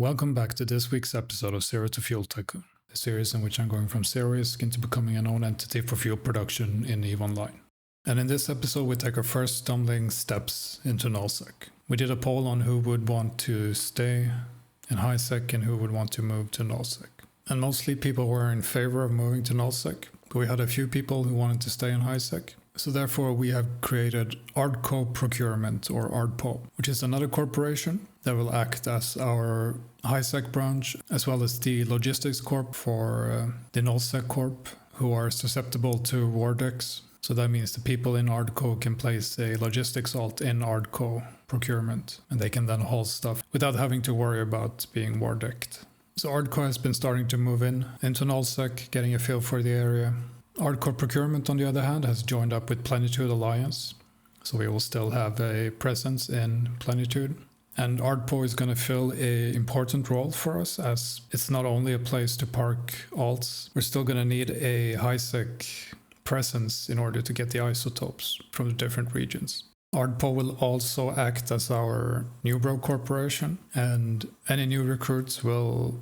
Welcome back to this week's episode of Zero to Fuel Tycoon, a series in which I'm going from zero risk into becoming a known entity for fuel production in EVE Online. And in this episode we take our first stumbling steps into Null-sec. We did a poll on who would want to stay in high-sec and who would want to move to Null-sec. And mostly people were in favor of moving to Null-sec, but we had a few people who wanted to stay in high-sec. So therefore we have created ARDCO Procurement, or ARDCO, which is another corporation that will act as our high-sec branch, as well as the logistics corp for the Null-sec corp, who are susceptible to WARDEX. So that means the people in ARDCO can place a logistics alt in ARDCO Procurement, and they can then haul stuff without having to worry about being WARDEC'd. So ARDCO has been starting to move into Null-sec, getting a feel for the area. ARDCO Procurement, on the other hand, has joined up with Plenitude Alliance, so we will still have a presence in Plenitude. And ARDCO is going to fill an important role for us, as it's not only a place to park alts, we're still going to need a high-sec presence in order to get the isotopes from the different regions. ARDCO will also act as our new bro corporation, and any new recruits will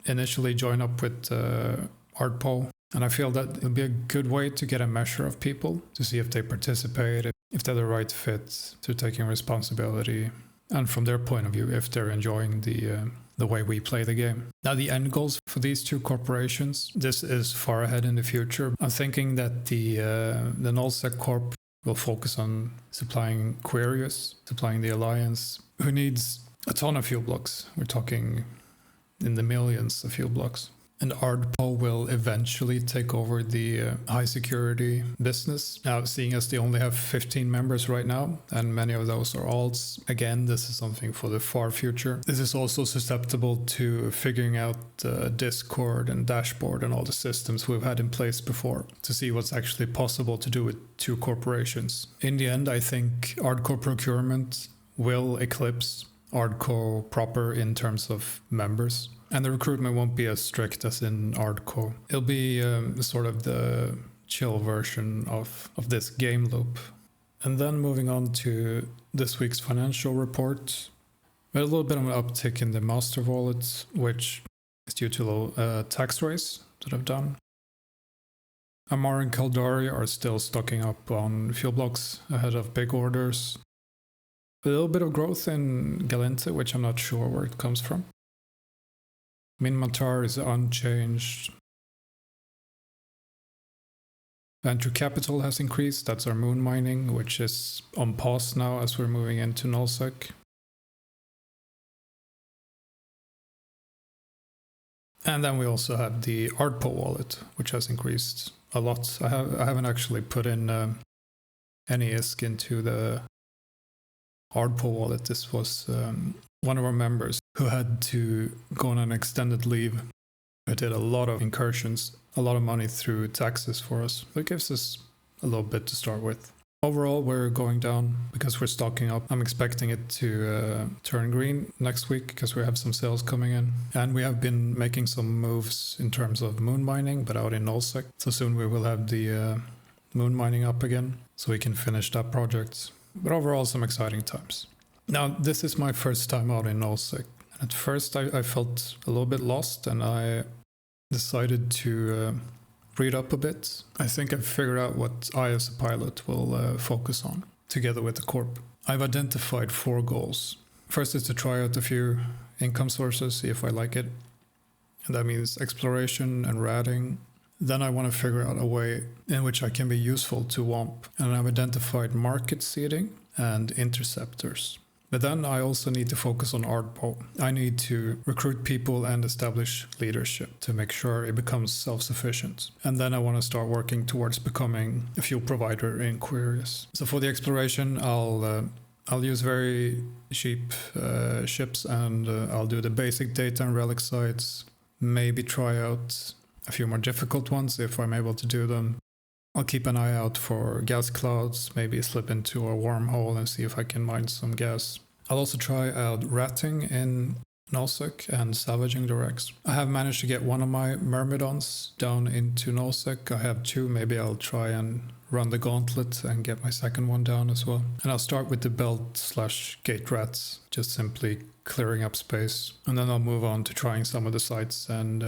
initially join up with ARDCO. And I feel that it'll be a good way to get a measure of people, to see if they participate, if they're the right fit to taking responsibility, and from their point of view, if they're enjoying the way we play the game. Now, the end goals for these two corporations, this is far ahead in the future. I'm thinking that the Nullsec Corp will focus on supplying Querius, supplying the Alliance, who needs a ton of fuel blocks. We're talking in the millions of fuel blocks. And ARDCO will eventually take over the high security business. Now, seeing as they only have 15 members right now, and many of those are alts, again, this is something for the far future. This is also susceptible to figuring out Discord and dashboard and all the systems we've had in place before, to see what's actually possible to do with two corporations. In the end, I think ARDCO Procurement will eclipse ARDCO proper in terms of members. And the recruitment won't be as strict as in ARDCO. It'll be sort of the chill version of this game loop. And then moving on to this week's financial report. We had a little bit of an uptick in the master wallet, which is due to low tax raise that I've done. Amar and Caldari are still stocking up on fuel blocks ahead of big orders. A little bit of growth in Galente, which I'm not sure where it comes from. Minmatar is unchanged. Venture capital has increased. That's our moon mining, which is on pause now as we're moving into Nullsec. And then we also have the ARDCO wallet, which has increased a lot. I haven't actually put in any ISK into the ARDCO wallet. This was one of our members who had to go on an extended leave. It did a lot of incursions, a lot of money through taxes for us. It gives us a little bit to start with. Overall, we're going down because we're stocking up. I'm expecting it to turn green next week because we have some sales coming in. And we have been making some moves in terms of moon mining, but out in Nullsec. So soon we will have the moon mining up again, so we can finish that project. But overall, some exciting times. Now, this is my first time out in Nullsec. At first, I felt a little bit lost, and I decided to read up a bit. I think I've figured out what I, as a pilot, will focus on, together with the corp. I've identified 4 goals. First is to try out a few income sources, see if I like it. And that means exploration and ratting. Then I want to figure out a way in which I can be useful to WAMP. And I've identified market seeding and interceptors. But then I also need to focus on ARDCO. I need to recruit people and establish leadership to make sure it becomes self-sufficient. And then I want to start working towards becoming a fuel provider in Querius. So for the exploration, I'll use very cheap ships, and I'll do the basic data and relic sites. Maybe try out a few more difficult ones if I'm able to do them. I'll keep an eye out for gas clouds, maybe slip into a wormhole and see if I can mine some gas. I'll also try out ratting in Nullsec and salvaging the wrecks. I have managed to get one of my Myrmidons down into Nullsec. I have 2, maybe I'll try and run the gauntlet and get my second one down as well. And I'll start with the belt/gate rats, just simply clearing up space. And then I'll move on to trying some of the sites and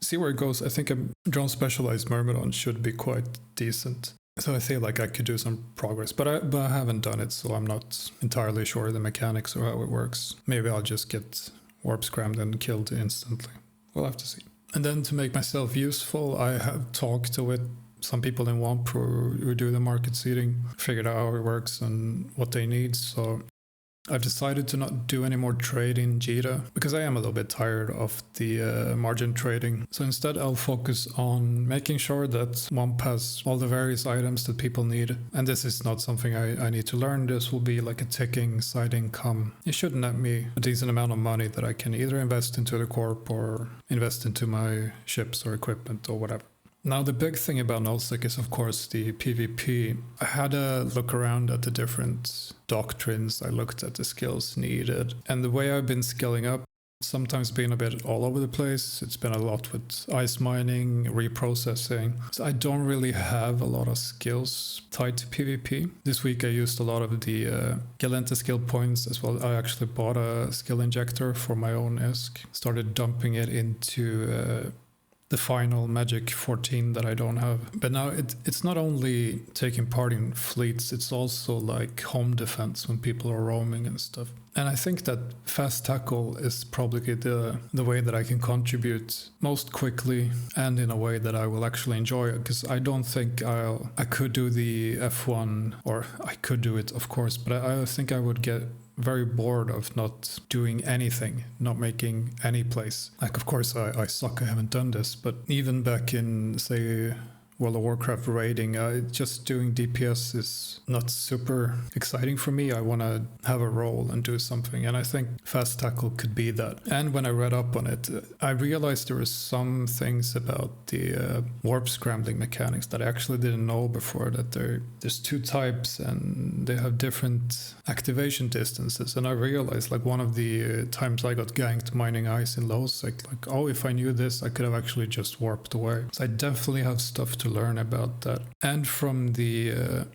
see where it goes. I think a drone specialized Myrmidon should be quite decent. So I feel like I could do some progress, but I haven't done it, so I'm not entirely sure of the mechanics or how it works. Maybe I'll just get warp scrammed and killed instantly. We'll have to see. And then to make myself useful, I have talked with some people in WAMP who do the market seeding, figured out how it works and what they need. So I've decided to not do any more trade in JITA because I am a little bit tired of the margin trading. So instead I'll focus on making sure that WAMP has all the various items that people need. And this is not something I need to learn. This will be like a ticking side income. It should net me a decent amount of money that I can either invest into the corp or invest into my ships or equipment or whatever. Now, the big thing about Nullsec is, of course, the PvP. I had a look around at the different doctrines. I looked at the skills needed. And the way I've been scaling up, sometimes been a bit all over the place. It's been a lot with ice mining, reprocessing. So I don't really have a lot of skills tied to PvP. This week I used a lot of the Galenta skill points as well. I actually bought a skill injector for my own ISK. Started dumping it into the final Magic 14 that I don't have. But now it's not only taking part in fleets, it's also like home defense when people are roaming and stuff. And I think that fast tackle is probably the way that I can contribute most quickly and in a way that I will actually enjoy it, because I don't think I could do the F1, or I could do it of course, but I think I would get very bored of not doing anything, not making any place. Like, of course, I suck, I haven't done this, but even back in, say, World of Warcraft raiding, just doing DPS is not super exciting for me. I want to have a role and do something, and I think fast tackle could be that. And when I read up on it, I realized there were some things about the warp scrambling mechanics that I actually didn't know before, that there's two types and they have different activation distances. And I realized, like, one of the times I got ganked mining ice in Null-sec, like, oh, if I knew this, I could have actually just warped away. So I definitely have stuff to learn about that. And from the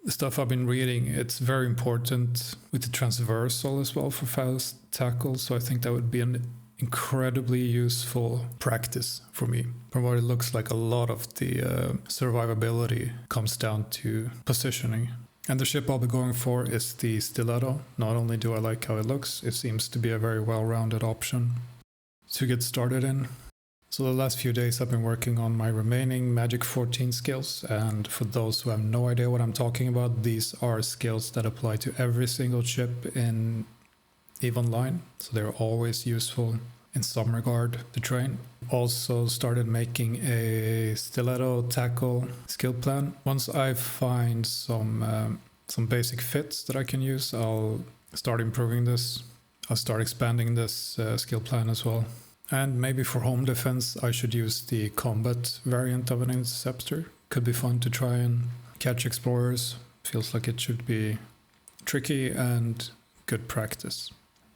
stuff I've been reading, it's very important with the transversal as well for fast tackle. So I think that would be an incredibly useful practice for me. From what it looks like, a lot of the survivability comes down to positioning. And the ship I'll be going for is the Stiletto. Not only do I like how it looks, it seems to be a very well-rounded option to get started in. So the last few days I've been working on my remaining Magic 14 skills, and for those who have no idea what I'm talking about, these are skills that apply to every single ship in EVE Online, so they're always useful in some regard to train. Also started making a Stiletto tackle skill plan. Once I find some basic fits that I can use, I'll start improving this. I'll start expanding this skill plan as well. And maybe for home defense, I should use the combat variant of an interceptor. Could be fun to try and catch explorers. Feels like it should be tricky and good practice.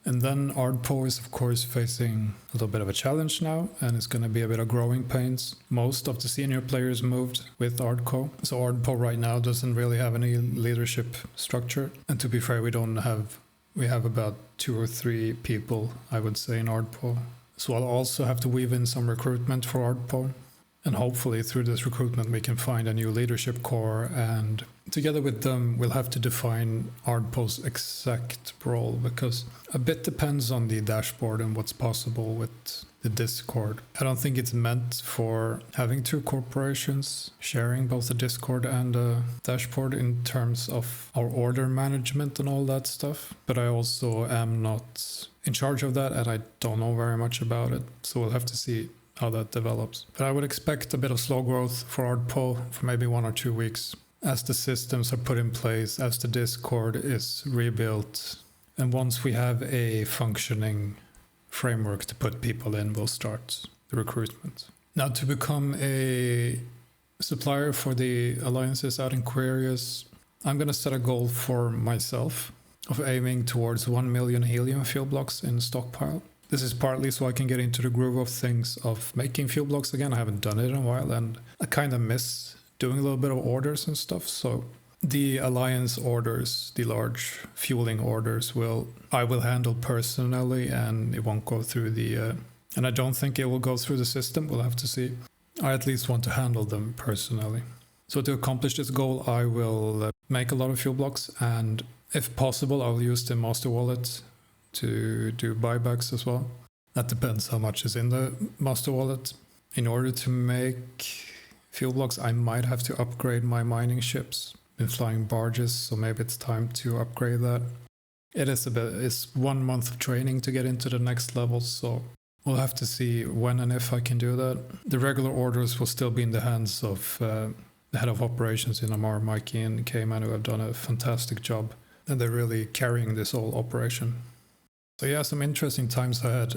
And then ARDCO is, of course, facing a little bit of a challenge now, and it's going to be a bit of growing pains. Most of the senior players moved with ARDCO, so ARDCO right now doesn't really have any leadership structure. And to be fair, we have about 2 or 3 people, I would say, in ARDCO. So I'll also have to weave in some recruitment for ARDCO. And hopefully through this recruitment we can find a new leadership core, and together with them we'll have to define ARDCO's exact role, because a bit depends on the dashboard and what's possible with the Discord. I don't think it's meant for having 2 corporations sharing both the Discord and the dashboard in terms of our order management and all that stuff, but I also am not in charge of that and I don't know very much about it, so we'll have to see how that develops. But I would expect a bit of slow growth for ARDCO for maybe 1 or 2 weeks as the systems are put in place, as the Discord is rebuilt, and once we have a functioning framework to put people in, we'll start the recruitment. Now, to become a supplier for the alliances out in Quirius, I'm going to set a goal for myself of aiming towards 1 million helium fuel blocks in stockpile. This is partly so I can get into the groove of things of making fuel blocks again. I haven't done it in a while and I kind of miss doing a little bit of orders and stuff. So the alliance orders, the large fueling orders, I will handle personally, and it won't go through the and I don't think it will go through the system. We'll have to see. I at least want to handle them personally. So to accomplish this goal, I will make a lot of fuel blocks, and if possible, I'll use the master wallet to do buybacks as well. That depends how much is in the master wallet. In order to make fuel blocks, I might have to upgrade my mining ships. Been flying barges, so maybe it's time to upgrade that. It's 1 month of training to get into the next level, so we'll have to see when and if I can do that. The regular orders will still be in the hands of the head of operations in Amar, Mikey, and Cayman, who have done a fantastic job. And they're really carrying this whole operation. So yeah, some interesting times ahead.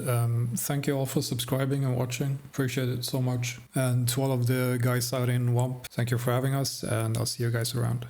Thank you all for subscribing and watching. Appreciate it so much. And to all of the guys out in WAMP, thank you for having us, and I'll see you guys around.